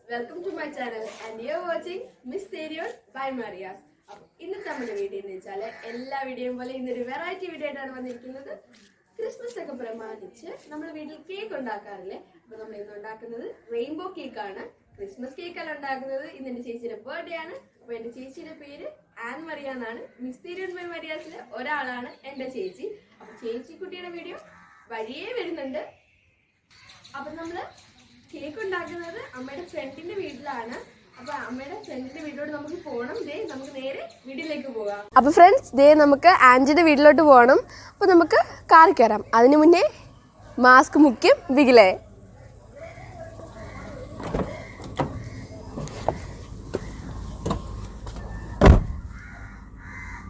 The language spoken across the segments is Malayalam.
Welcome to my channel and you're watching Mysterion by Marias. ഇന്നത്തെ നമ്മുടെ വീഡിയോ എന്ന് വെച്ചാൽ എല്ലാ വീഡിയോയും പോലെ ഇന്നൊരു വെറൈറ്റി വീഡിയോ ആയിട്ടാണ് വന്നിരിക്കുന്നത്. ക്രിസ്മസ് ഒക്കെ പ്രമാണിച്ച് നമ്മൾ വീട്ടിൽ കേക്ക് ഉണ്ടാക്കാറില്ലേ? അപ്പോൾ നമ്മൾ ഇന്ന് ഉണ്ടാക്കുന്നത് റെയിൻബോ കേക്ക് ആണ്. ക്രിസ്മസ് കേക്ക് അല്ല ഉണ്ടാക്കുന്നത്. ഇന്ന് എൻ്റെ ചേച്ചിയുടെ ബർത്ത്ഡേ ആണ്. അപ്പോൾ എൻ്റെ ചേച്ചിയുടെ പേര് ആൻ മറിയ എന്നാണ്. മിസ്റ്റീരിയൻ ബൈ മരിയാസിലെ ഒരാളാണ് എൻ്റെ ചേച്ചി. അപ്പോൾ ചേച്ചി കുട്ടിയുടെ വീഡിയോ വഴിയേ വരുന്നുണ്ട്. അപ്പം നമ്മൾ കേക്ക് ഉണ്ടാക്കുന്നത് അമ്മയുടെ ഫ്രണ്ടിന്റെ വീട്ടിലാണ്. അപ്പൊ അമ്മയുടെ ഫ്രണ്ടിന്റെ വീട്ടിലോട്ട് നമുക്ക് പോകണം. നമുക്ക് നേരെ വീട്ടിലേക്ക് പോകാം. അപ്പൊ ഫ്രണ്ട്സ് നമുക്ക് ആൻജിയുടെ വീട്ടിലോട്ട് പോകണം. അപ്പൊ നമുക്ക് കാറിൽ കയറാം. അതിനു മുന്നേ മാസ്ക് മുഖ്യം ബിഗിലേ.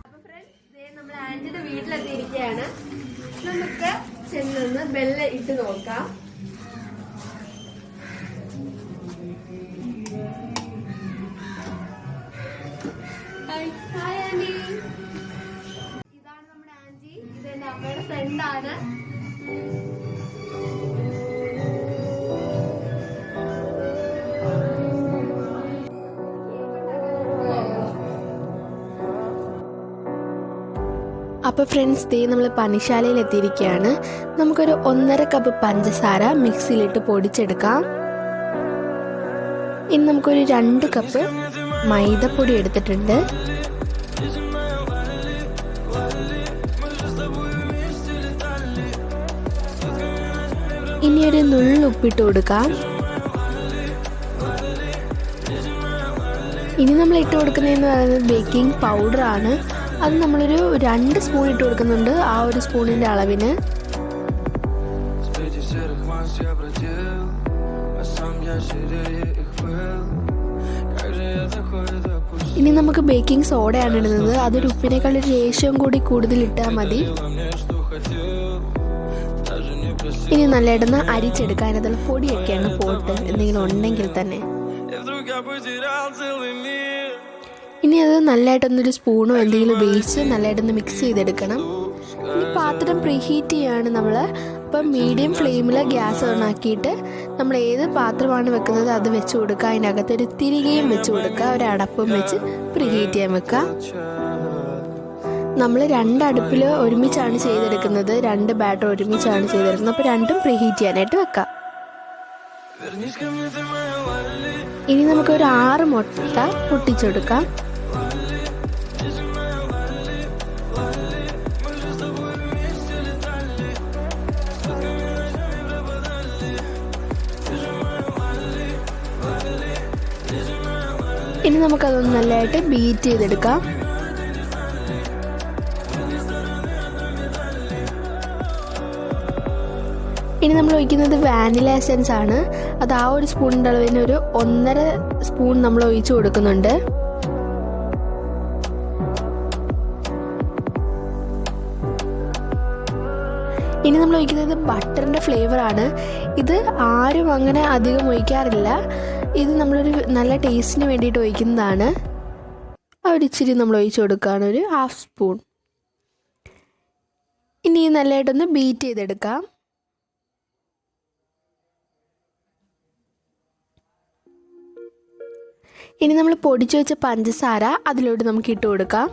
അപ്പൊ ഫ്രണ്ട്സ് നമ്മൾ ആൻജിയുടെ വീട്ടിലെത്തിയിരിക്കുകയാണ്. നമുക്ക് ചെന്ന് ബെല്ല് ഇട്ട് നോക്കാം. ഇതാണ് നമ്മുടെ ആന്റി. ഇത് എന്റെ അമ്മയുടെ ഫ്രണ്ടാണ്. അപ്പോൾ ഫ്രണ്ട്സ് നമ്മൾ പണിശാലയിൽ എത്തിയിരിക്കുകയാണ്. നമുക്കൊരു 1.5 കപ്പ് പഞ്ചസാര മിക്സിയിലിട്ട് പൊടിച്ചെടുക്കാം. ഇനി നമുക്കൊരു 2 കപ്പ് മൈദപ്പൊടി എടുത്തിട്ടുണ്ട്. ഇനി ഒരു നുള്ളുപ്പിട്ട് കൊടുക്കാം. ഇനി നമ്മൾ ഇട്ട് കൊടുക്കുന്നതെന്ന് പറയുന്നത് ബേക്കിംഗ് പൗഡറാണ്. അത് നമ്മളൊരു 2 സ്പൂൺ ഇട്ട് കൊടുക്കുന്നുണ്ട്, ആ ഒരു സ്പൂണിൻ്റെ അളവിന്. ഇനി നമുക്ക് ബേക്കിംഗ് സോഡയാണ് ഇടുന്നത്. അതൊരു ഉപ്പിനേക്കാൾ ഒരു ലേശം കൂടി കൂടുതൽ ഇട്ടാൽ മതി. ഇനി നല്ലതായിട്ടൊന്ന് അരിച്ചെടുക്കാൻ. അതിൽ പൊടിയൊക്കെയാണ് പോട്ട് എന്തെങ്കിലും ഉണ്ടെങ്കിൽ തന്നെ. ഇനി അത് നല്ലതായിട്ടൊന്നൊരു സ്പൂണോ എന്തെങ്കിലും ഉപയോഗിച്ച് നല്ലതായിട്ടൊന്ന് മിക്സ് ചെയ്തെടുക്കണം. ഇനി പാത്രം പ്രീഹീറ്റ് ചെയ്യാണ് നമ്മൾ. അപ്പം മീഡിയം ഫ്ലെയിമിൽ ഗ്യാസ് ഓൺ ആക്കിയിട്ട് നമ്മൾ ഏത് പാത്രമാണ് വെക്കുന്നത് അത് വെച്ച് കൊടുക്കുക. അതിനകത്തൊരു തിരികെയും വെച്ച് കൊടുക്കുക. ഒരു അടപ്പും വെച്ച് പ്രീഹീറ്റ് ചെയ്യാൻ വെക്കുക. നമ്മൾ 2 അടുപ്പിൽ ഒരുമിച്ചാണ് ചെയ്തെടുക്കുന്നത്. 2 ബാറ്റർ ഒരുമിച്ചാണ് ചെയ്തെടുക്കുന്നത്. അപ്പോൾ 2ഉം പ്രീഹീറ്റ് ചെയ്യാനായിട്ട് വെക്കാം. ഇനി നമുക്കൊരു 6 മുട്ട പൊട്ടിച്ചെടുക്കാം. ഇനി നമുക്കതൊന്ന് നല്ലതായിട്ട് ബീറ്റ് ചെയ്തെടുക്കാം. ഇനി നമ്മൾ ഒഴിക്കുന്നത് വാനില എസൻസ് ആണ്. അത് ആ ഒരു സ്പൂണിൻ്റെ അളവിന് ഒരു 1.5 സ്പൂൺ നമ്മൾ ഒഴിച്ചു കൊടുക്കുന്നുണ്ട്. ഇനി നമ്മൾ ഒഴിക്കുന്നത് ബട്ടറിൻ്റെ ഫ്ലേവറാണ്. ഇത് ആരും അങ്ങനെ അധികം ഒഴിക്കാറില്ല. ഇത് നമ്മളൊരു നല്ല ടേസ്റ്റിന് വേണ്ടിയിട്ട് ഒഴിക്കുന്നതാണ്. ഒരിച്ചിരി നമ്മൾ ഒഴിച്ചു കൊടുക്കുകയാണ്, ഒരു 1/2 സ്പൂൺ. ഇനി നല്ലതായിട്ടൊന്ന് ബീറ്റ് ചെയ്തെടുക്കാം. ഇനി നമ്മൾ പൊടിച്ചു വെച്ച പഞ്ചസാര അതിലോട്ട് നമുക്ക് ഇട്ട് കൊടുക്കാം.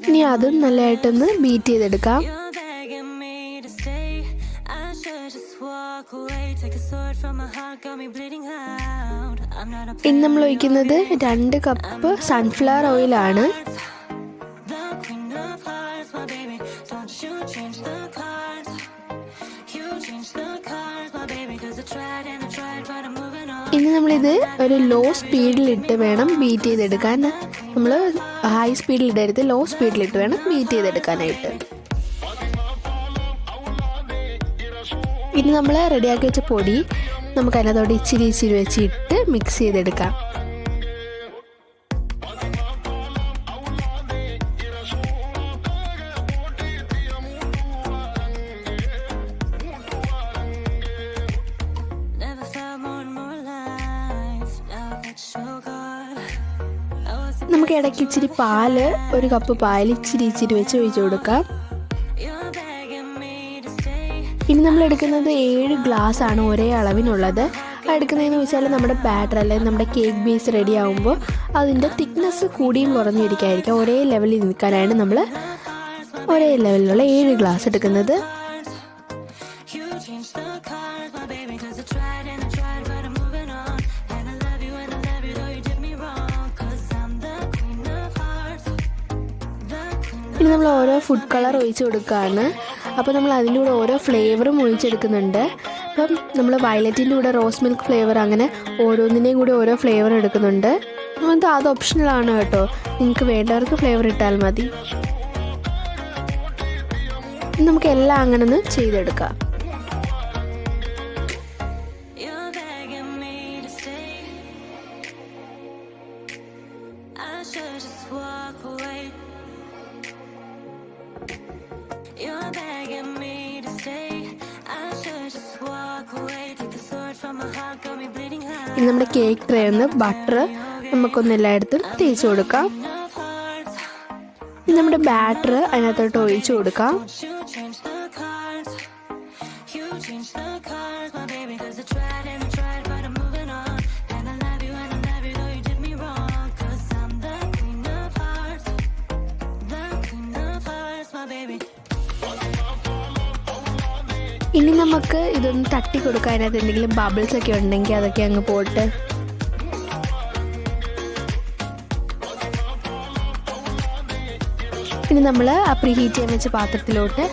ഇനി അതും നല്ലതായിട്ടൊന്ന് ബീറ്റ് ചെയ്തെടുക്കാം. ഇനി നമ്മൾ ഒഴിക്കുന്നത് 2 കപ്പ് സൺഫ്ലവർ ഓയിലാണ്. ഇനി നമ്മളിത് ഒരു ലോ സ്പീഡിലിട്ട് വേണം ബീറ്റ് ചെയ്തെടുക്കാൻ. നമ്മൾ ഹൈ സ്പീഡിലിടരുത്, ലോ സ്പീഡിലിട്ട് വേണം ബീറ്റ് ചെയ്തെടുക്കാനായിട്ട്. ഇനി നമ്മൾ റെഡിയാക്കി വെച്ച പൊടി നമുക്ക് അതിനകത്തോടെ ഇച്ചിരി ഇച്ചിരി വെച്ചിട്ട് മിക്സ് ചെയ്തെടുക്കാം. നമുക്ക് ഇടയ്ക്ക് ഇച്ചിരി പാല്, 1 കപ്പ് പാൽ ഇച്ചിരി ഇച്ചിരി വെച്ച് ഒഴിച്ചു കൊടുക്കാം. ഇനി നമ്മൾ എടുക്കുന്നത് 7 ഗ്ലാസ് ആണ് ഒരേ അളവിനുള്ളത്. എടുക്കുന്നതെന്ന് വെച്ചാൽ നമ്മുടെ ബാറ്റർ അല്ലെങ്കിൽ നമ്മുടെ കേക്ക് ബേസ് റെഡി ആകുമ്പോൾ അതിൻ്റെ തിക്നെസ് കൂടിയും കുറഞ്ഞും ഇരിക്കാതിരിക്കാം. ഒരേ ലെവലിൽ നിൽക്കാനാണ് നമ്മൾ ഒരേ ലെവലിലുള്ള 7 ഗ്ലാസ് എടുക്കുന്നത്. ഇനി നമ്മൾ ഓരോ ഫുഡ് കളർ ഒഴിച്ച് കൊടുക്കുകയാണ്. അപ്പോൾ നമ്മൾ അതിൻ്റെ കൂടെ ഓരോ ഫ്ലേവറും ഒഴിച്ചെടുക്കുന്നുണ്ട്. അപ്പം നമ്മൾ വയലറ്റിൻ്റെ കൂടെ റോസ് മിൽക്ക് ഫ്ലേവർ, അങ്ങനെ ഓരോന്നിൻ്റെയും കൂടി ഓരോ ഫ്ലേവർ എടുക്കുന്നുണ്ട്. അത് ഓപ്ഷണലാണ് കേട്ടോ, നിങ്ങൾക്ക് വേണ്ടവർക്ക് ഫ്ലേവർ ഇട്ടാൽ മതി. നമുക്ക് എല്ലാം അങ്ങനെ ഒന്ന് ചെയ്തെടുക്കാം. ഇനി നമ്മുടെ കേക്ക് ട്രേന്ന് ബട്ടർ നമുക്കൊന്ന് എല്ലായിടത്തും തേച്ച് കൊടുക്കാം. ഇനി നമ്മുടെ ബാറ്റർ അതിനകത്തോട്ട് ഒഴിച്ചു കൊടുക്കാം. ഇനി നമുക്ക് ഇതൊന്ന് തട്ടി കൊടുക്കാൻ, അതിനകത്ത് എന്തെങ്കിലും ബബിൾസ് ഒക്കെ ഉണ്ടെങ്കിൽ അതൊക്കെ അങ്ങ് പോട്ടെ. ഇനി നമ്മൾ ആ പ്രീഹീറ്റ് ചെയ്യാൻ വെച്ച പാത്രത്തിലോട്ട്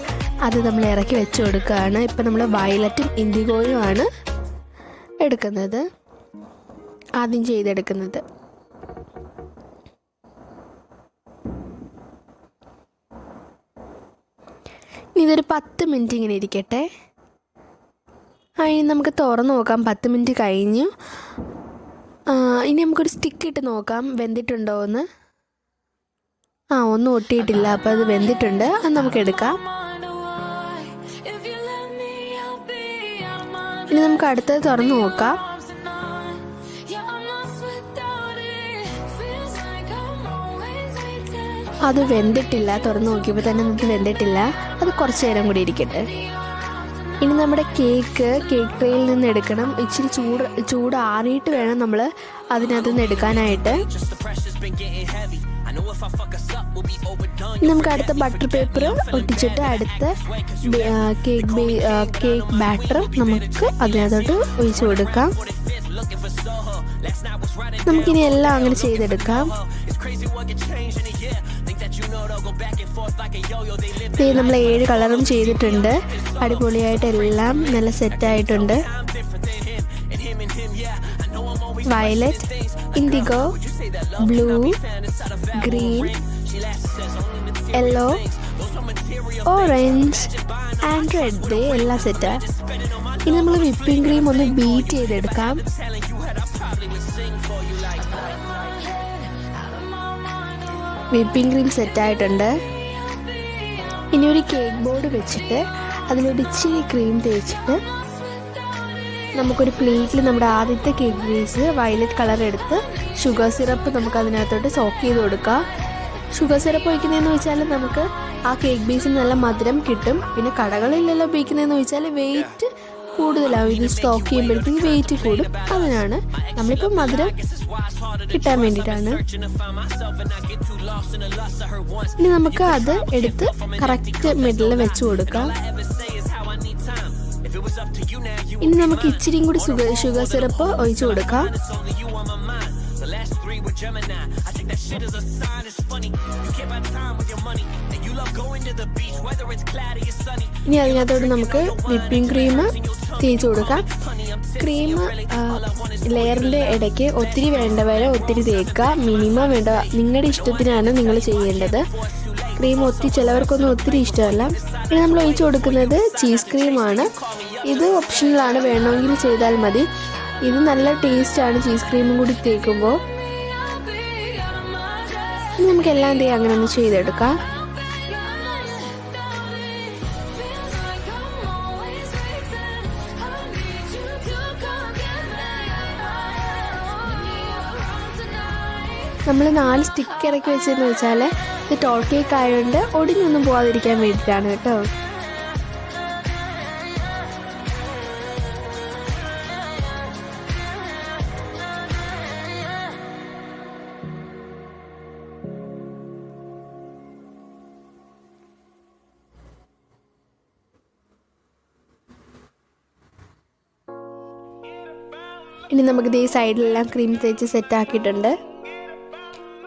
അത് നമ്മൾ ഇറക്കി വെച്ച് കൊടുക്കുകയാണ്. ഇപ്പം നമ്മൾ വയലറ്റും ഇൻഡിഗോയും ആണ് എടുക്കുന്നത്, ആദ്യം ചെയ്തെടുക്കുന്നത്. ഇതൊരു 10 മിനിറ്റ് ഇങ്ങനെ ഇരിക്കട്ടെ. ഇനി നമുക്ക് തുറന്ന് നോക്കാം. 10 മിനിറ്റ് കഴിഞ്ഞു. ഇനി നമുക്കൊരു സ്റ്റിക്ക് ഇട്ട് നോക്കാം വെന്തിട്ടുണ്ടോ എന്ന്. ഒന്നും ഒട്ടിയിട്ടില്ല, അപ്പോൾ അത് വെന്തിട്ടുണ്ട്. അത് നമുക്ക് എടുക്കാം. ഇനി നമുക്ക് അടുത്തത് തുറന്ന് നോക്കാം. അത് വെന്തിട്ടില്ല, തുറന്ന് നോക്കിയപ്പോൾ തന്നെ നമുക്ക് വെന്തിട്ടില്ല. അത് കുറച്ച് നേരം കൂടി ഇരിക്കട്ടെ. ഇനി നമ്മുടെ കേക്ക് ട്രേയിൽ നിന്ന് എടുക്കണം. ഇച്ചിരി ചൂടാറിയിട്ട് വേണം നമ്മൾ അതിനകത്ത് നിന്ന് എടുക്കാനായിട്ട്. നമുക്ക് അടുത്ത ബട്ടർ പേപ്പർ ഒട്ടിച്ചിട്ട് അടുത്ത കേക്ക് ബാറ്റർ നമുക്ക് അതിനകത്തോട്ട് ഒഴിച്ചു കൊടുക്കാം. നമുക്കിനി എല്ലാം അങ്ങനെ ചെയ്തെടുക്കാം. നമ്മൾ 7 കളറും ചെയ്തിട്ടുണ്ട്. അടിപൊളിയായിട്ട് എല്ലാം നല്ല സെറ്റായിട്ടുണ്ട്. Violet, IndiGo, blue, green, yellow, orange and red എല്ലാം സെറ്റാണ്. ഇനി നമ്മൾ വിപ്പിംഗ് ക്രീം ഒന്ന് ബീറ്റ് ചെയ്തെടുക്കാം. വിപ്പിംഗ് ക്രീം സെറ്റായിട്ടുണ്ട്. ഇനി ഒരു കേക്ക് ബോർഡ് വെച്ചിട്ട് അതിലൊരു ഇച്ചിരി ക്രീം തേച്ചിട്ട് നമുക്കൊരു പ്ലേറ്റിൽ നമ്മുടെ ആദ്യത്തെ കേക്ക് ബേസ് വയലറ്റ് കളർ എടുത്ത് ഷുഗർ സിറപ്പ് നമുക്ക് അതിനകത്തോട്ട് സോക്ക് ചെയ്ത് കൊടുക്കാം. ഷുഗർ സിറപ്പ് ഒഴിക്കുന്നതെന്ന് വെച്ചാൽ നമുക്ക് ആ കേക്ക് ബേസിന് നല്ല മധുരം കിട്ടും. പിന്നെ കടകളിലെല്ലാം ഉപയോഗിക്കുന്നതെന്ന് വെച്ചാൽ വെയിറ്റ് കൂടുതലാവും. ഇത് സ്റ്റോക്ക് ചെയ്യുമ്പോഴത്തേക്ക് വെയിറ്റ് കൂടും. അതിനാണ് നമ്മളിപ്പോൾ മധുരം കിട്ടാൻ വേണ്ടിയിട്ടാണ്. ഇനി നമുക്ക് അത് എടുത്ത് കറക്റ്റ് മിഡിൽ വെച്ച് കൊടുക്കാം. ഇനി നമുക്ക് ഇച്ചിരിയും കൂടി ഷുഗർ സിറപ്പ് ഒഴിച്ചു കൊടുക്കാം. ഇനി അതിനകത്തോട്ട് നമുക്ക് വിപ്പിംഗ് ക്രീം തേച്ച് കൊടുക്കാം. ക്രീം ലെയറിൻ്റെ ഇടയ്ക്ക് ഒത്തിരി വേണ്ടവരെ ഒത്തിരി തേക്കുക. മിനിമം വേണ്ട, നിങ്ങളുടെ ഇഷ്ടത്തിനാണ് നിങ്ങൾ ചെയ്യേണ്ടത്. ക്രീം ചിലവർക്കൊന്നും ഒത്തിരി ഇഷ്ടമല്ല. ഇനി നമ്മൾ ഒഴിച്ചു കൊടുക്കുന്നത് ചീസ് ക്രീമാണ്. ഇത് ഓപ്ഷണലാണ്, വേണമെങ്കിൽ ചെയ്താൽ മതി. ഇത് നല്ല ടേസ്റ്റാണ് ചീസ് ക്രീമും കൂടി തേക്കുമ്പോൾ. ഇനി നമുക്ക് എല്ലാം അങ്ങനെ ഒന്ന് ചെയ്തെടുക്കാം. നമ്മൾ 4 സ്റ്റിക്ക് ഇറക്കി വെച്ചതെന്ന് വെച്ചാൽ ഇത് ടോൾ കേക്ക് ആയതുകൊണ്ട് ഒടിഞ്ഞൊന്നും പോകാതിരിക്കാൻ വേണ്ടിയിട്ടാണ് കേട്ടോ. ഇനി നമുക്ക് ഈ സൈഡിലെല്ലാം ക്രീം തേച്ച് സെറ്റാക്കിയിട്ടുണ്ട്.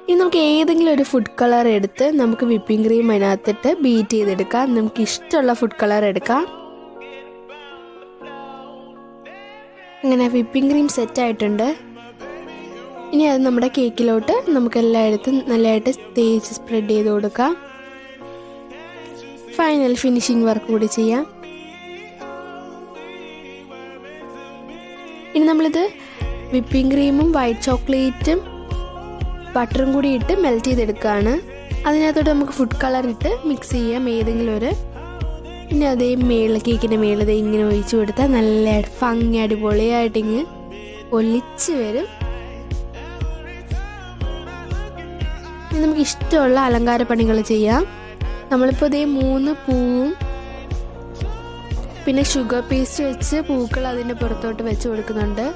ഇനി നമുക്ക് ഏതെങ്കിലും ഒരു ഫുഡ് കളർ എടുത്ത് നമുക്ക് വിപ്പിംഗ് ക്രീം അതിനകത്തിട്ട് ബീറ്റ് ചെയ്തെടുക്കാം. നമുക്ക് ഇഷ്ടമുള്ള ഫുഡ് കളർ എടുക്കാം. അങ്ങനെ വിപ്പിംഗ് ക്രീം സെറ്റായിട്ടുണ്ട്. ഇനി അത് നമ്മുടെ കേക്കിലോട്ട് നമുക്ക് എല്ലായിടത്തും നല്ലതായിട്ട് തേച്ച് സ്പ്രെഡ് ചെയ്ത് കൊടുക്കാം. ഫൈനൽ ഫിനിഷിംഗ് വർക്ക് കൂടി ചെയ്യാം. ഇനി നമ്മളിത് വിപ്പിംഗ് ക്രീമും വൈറ്റ് ചോക്ലേറ്റും ബട്ടറും കൂടി ഇട്ട് മെൽറ്റ് ചെയ്തെടുക്കുകയാണ്. അതിനകത്തോട്ട് നമുക്ക് ഫുഡ് കളർ ഇട്ട് മിക്സ് ചെയ്യാം ഏതെങ്കിലും ഒരു. പിന്നെ അതേ കേക്കിൻ്റെ മേളിൽ ഇങ്ങനെ ഒഴിച്ചു കൊടുത്താൽ നല്ല ഭംഗി അടിപൊളിയായിട്ട് ഇങ്ങ് ഒലിച്ച് വരും. ഇനി നമുക്ക് ഇഷ്ടമുള്ള അലങ്കാര പണികൾ ചെയ്യാം. നമ്മളിപ്പോൾ ഇതേ 3 പൂവും പിന്നെ ഷുഗർ പേസ്റ്റ് വെച്ച് പൂക്കൾ അതിൻ്റെ പുറത്തോട്ട് വെച്ച് കൊടുക്കുന്നുണ്ട്.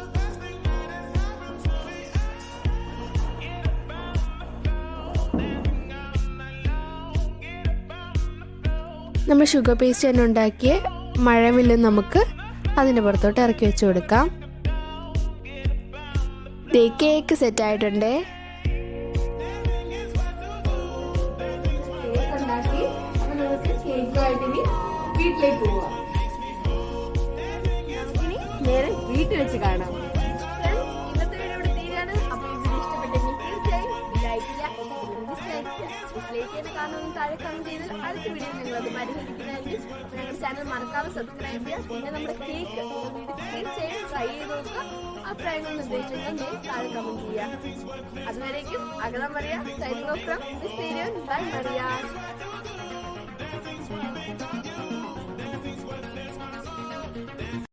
നമ്മൾ ഷുഗർ പേസ്റ്റ് തന്നെ ഉണ്ടാക്കിയ മഴവില്ല് നമുക്ക് അതിൻ്റെ പുറത്തോട്ട് ഇറക്കി വെച്ച് കൊടുക്കാം. കേക്ക് സെറ്റായിട്ടുണ്ട്. വീട്ടിലേക്ക് പോവാം. നേരെ വീട്ടിൽ വെച്ച് കാണാം. ഇന്നത്തെ വീഡിയോ ഇവിടെ തീരാണ്. അപ്പോൾ ഈ വീഡിയോ ഇഷ്ടപ്പെട്ടെങ്കിൽ തീർച്ചയായും ലൈക്ക് ചെയ്യുക. കാണുമെന്ന് താഴെ കമന്റ് ചെയ്താൽ അടുത്ത വീഡിയോ നിങ്ങളത് പരിഹരിക്കുന്നതായിരിക്കും. ഞങ്ങളുടെ ചാനൽ മറക്കാതെ സബ്സ്ക്രൈബ് ചെയ്യുക. പിന്നെ നമ്മുടെ കേക്ക് തീർച്ചയായും ട്രൈ ചെയ്ത് നോക്കുക. അഭിപ്രായങ്ങൾ നിർദ്ദേശങ്ങൾ താഴെ കമന്റ് ചെയ്യുക. അതുവരേക്കും അകലം Maria signing off from miss ഏരിയൻ ബൈ മറിയ.